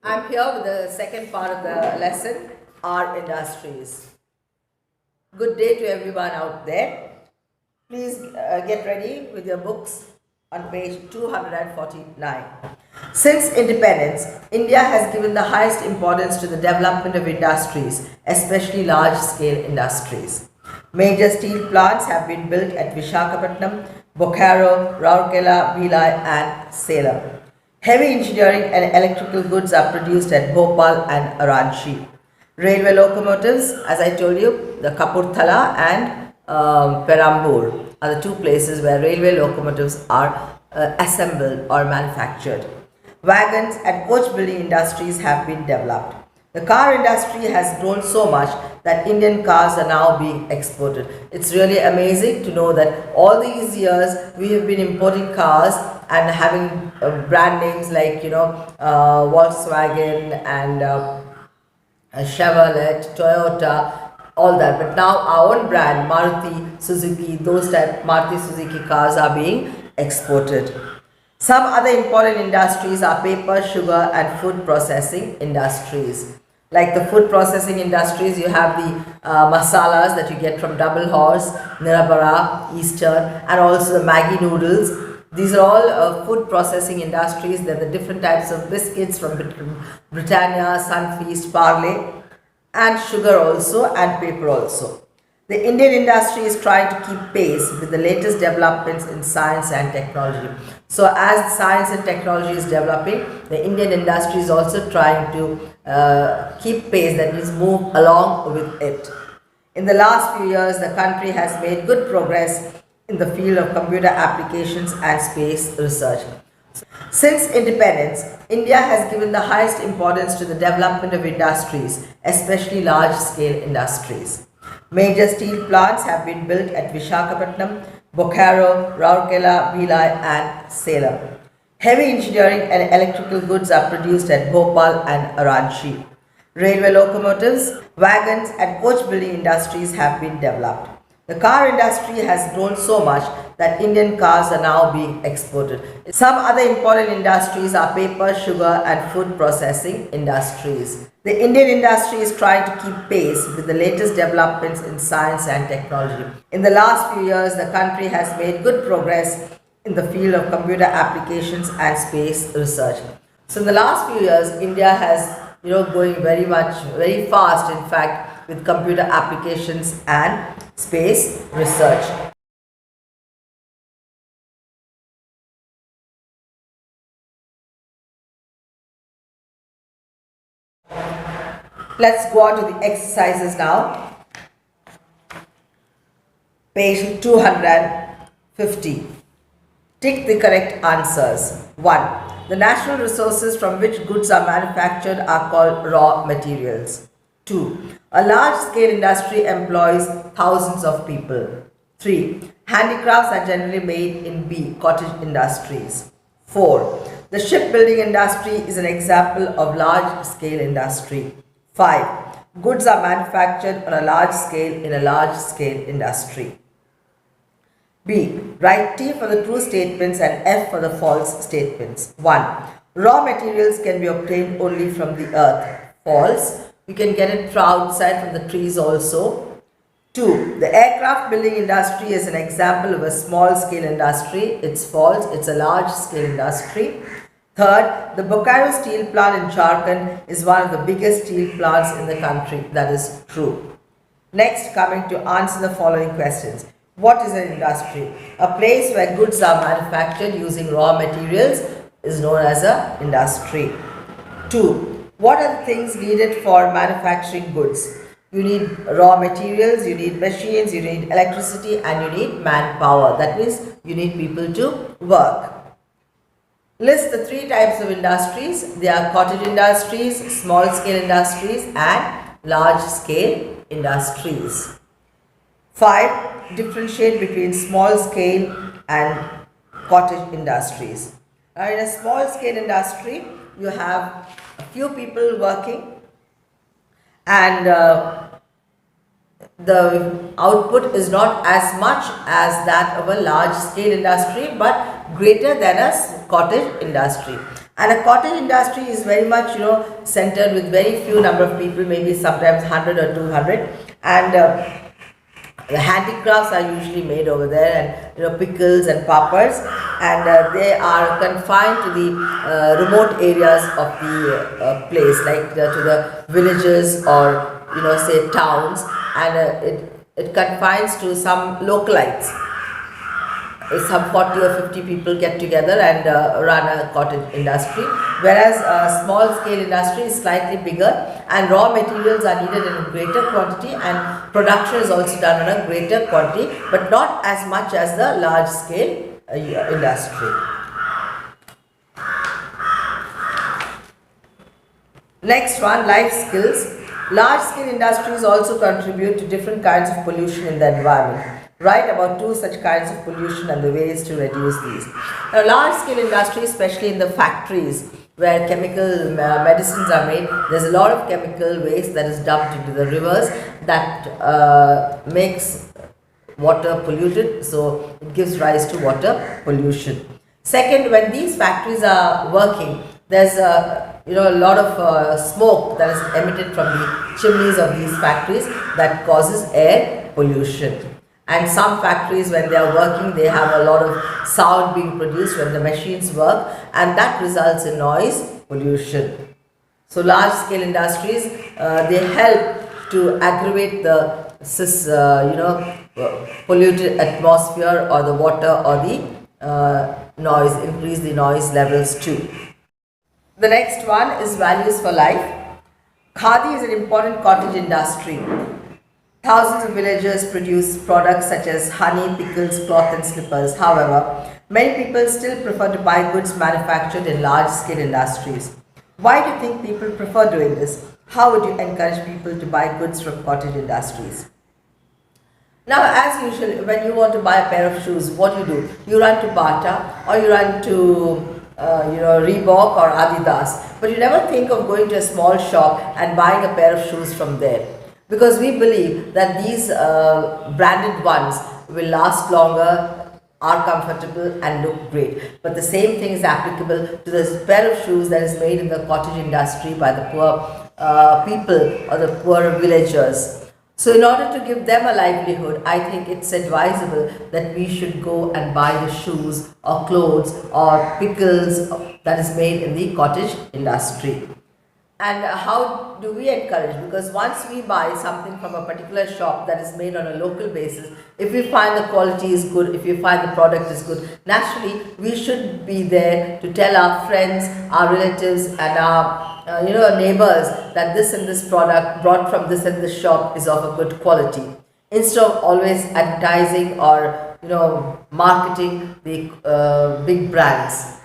I'm here with the second part of the lesson, our industries. Good day to everyone out there. Please get ready with your books on page 249. Since independence, India has given the highest importance to the development of industries, especially large-scale industries. Major steel plants have been built at Visakhapatnam, Bokaro, Rourkela, Bhilai and Salem. Heavy engineering and electrical goods are produced at Bhopal and Ranchi. Railway locomotives, as I told you, the Kapurthala and Perambur are the two places where railway locomotives are assembled or manufactured. Wagons and coach building industries have been developed. The car industry has grown so much that Indian cars are now being exported. It's really amazing to know that all these years we have been importing cars and having brand names like Volkswagen and Chevrolet, Toyota, all that. But now our own brand, Maruti, Suzuki, those type Maruti Suzuki cars are being exported. Some other important industries are paper, sugar and food processing industries. Like the food processing industries, you have the masalas that you get from Double Horse, Nirabara, Eastern, and also the Maggi noodles. These are all food processing industries. There are the different types of biscuits from Britannia, Sunfeast, Parle, and sugar also, and paper also. The Indian industry is trying to keep pace with the latest developments in science and technology. So as science and technology is developing, the Indian industry is also trying to keep pace, that means move along with it. In the last few years, the country has made good progress in the field of computer applications and space research. Since independence, India has given the highest importance to the development of industries, especially large-scale industries. Major steel plants have been built at Visakhapatnam, Bokaro, Rourkela, Bhilai and Salem. Heavy engineering and electrical goods are produced at Bhopal and Ranchi. Railway locomotives, wagons and coach building industries have been developed. The car industry has grown so much that Indian cars are now being exported. Some other important industries are paper, sugar and food processing industries. The Indian industry is trying to keep pace with the latest developments in science and technology. In the last few years, the country has made good progress in the field of computer applications and space research. So in the last few years, India has going very fast, in fact, with computer applications and space research. Let's go on to the exercises now. Page 250. Tick the correct answers. 1. The natural resources from which goods are manufactured are called raw materials. 2. A large-scale industry employs thousands of people. 3. Handicrafts are generally made in B. Cottage industries. 4. The shipbuilding industry is an example of large-scale industry. 5. Goods are manufactured on a large scale in a large-scale industry. B. Write T for the true statements and F for the false statements. 1. Raw materials can be obtained only from the earth. False. You can get it from outside from the trees also. 2. The aircraft building industry is an example of a small scale industry. It's false. It's a large scale industry. Third, the Bokaro steel plant in Jharkhand is one of the biggest steel plants in the country. That is true. Next, coming to answer the following questions. What is an industry? A place where goods are manufactured using raw materials is known as an industry. 2. What are the things needed for manufacturing goods? You need raw materials, you need machines, you need electricity and you need manpower. That means you need people to work. List the 3 types of industries. They are cottage industries, small scale industries and large scale industries. 5. Differentiate between small scale and cottage industries. Now in a small scale industry, you have a few people working and the output is not as much as that of a large scale industry, but greater than a cottage industry. And a cottage industry is very much, centered with very few number of people, maybe sometimes 100 or 200, and the handicrafts are usually made over there, and pickles and papads, and they are confined to the remote areas of the place, like to the villages or say towns, and it confines to some localites. Some 40 or 50 people get together and run a cottage industry, whereas a small scale industry is slightly bigger, and raw materials are needed in a greater quantity, and production is also done in a greater quantity, but not as much as the large scale industry. Next one, life skills. Large scale industries also contribute to different kinds of pollution in the environment. Write about 2 such kinds of pollution and the ways to reduce these. Now, large scale industries, especially in the factories where chemical medicines are made, there's a lot of chemical waste that is dumped into the rivers that makes water polluted, so it gives rise to water pollution. Second, when these factories are working, there's a lot of smoke that is emitted from the chimneys of these factories that causes air pollution. And some factories, when they are working, they have a lot of sound being produced when the machines work, and that results in noise pollution. So large scale industries, they help to aggravate the polluted atmosphere or the water or the noise, increase the noise levels too. The next one is values for life. Khadi is an important cottage industry. Thousands of villagers produce products such as honey, pickles, cloth and slippers. However, many people still prefer to buy goods manufactured in large-scale industries. Why do you think people prefer doing this? How would you encourage people to buy goods from cottage industries? Now, as usual, when you want to buy a pair of shoes, what do? You run to Bata or you run to Reebok or Adidas, but you never think of going to a small shop and buying a pair of shoes from there. Because we believe that these branded ones will last longer, are comfortable and look great. But the same thing is applicable to this pair of shoes that is made in the cottage industry by the poor people or the poor villagers. So in order to give them a livelihood, I think it's advisable that we should go and buy the shoes or clothes or pickles that is made in the cottage industry. And how do we encourage? Because once we buy something from a particular shop that is made on a local basis, if we find the quality is good, if we find the product is good, naturally we should be there to tell our friends, our relatives and our neighbors that this and this product brought from this and this shop is of a good quality. Instead of always advertising or marketing the big brands.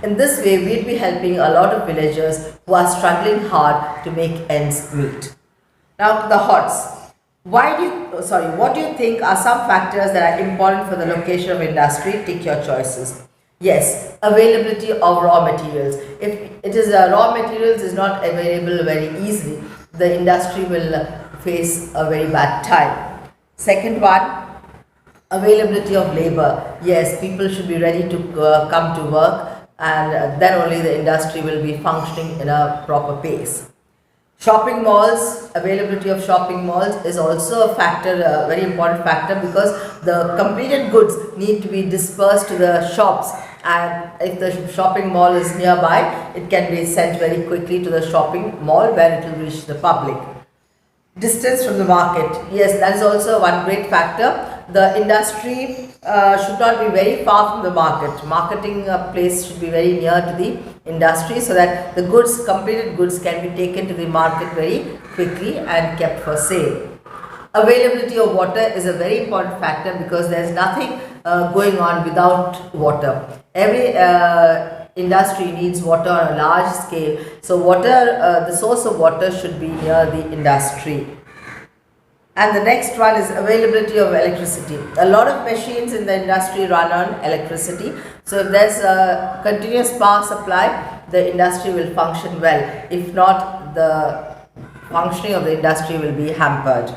In this way, we'd be helping a lot of villagers who are struggling hard to make ends meet. Now, the HOTS. What do you think are some factors that are important for the location of industry? Take your choices. Yes, availability of raw materials. If it is raw materials is not available very easily, the industry will face a very bad time. Second one, availability of labor. Yes, people should be ready to come to work, and then only the industry will be functioning in a proper pace. Shopping malls, availability of shopping malls is also a factor, a very important factor, because the completed goods need to be dispersed to the shops, and if the shopping mall is nearby, it can be sent very quickly to the shopping mall where it will reach the public. Distance from the market. Yes, that is also one great factor. The industry should not be very far from the market. Marketing place should be very near to the industry so that the goods, completed goods, can be taken to the market very quickly and kept for sale. Availability of water is a very important factor, because there is nothing going on without water. Every industry needs water on a large scale, so the source of water should be near the industry. And the next one is availability of electricity. A lot of machines in the industry run on electricity, so if there's a continuous power supply, the industry will function well. If not, the functioning of the industry will be hampered.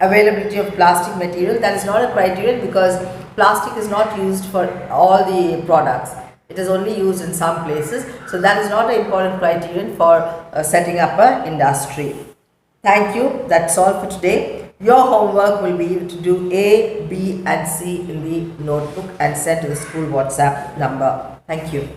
Availability of plastic material, that is not a criterion, because plastic is not used for all the products. It is only used in some places. So that is not an important criterion for setting up an industry. Thank you. That's all for today. Your homework will be to do A, B and C in the notebook and send to the school WhatsApp number. Thank you.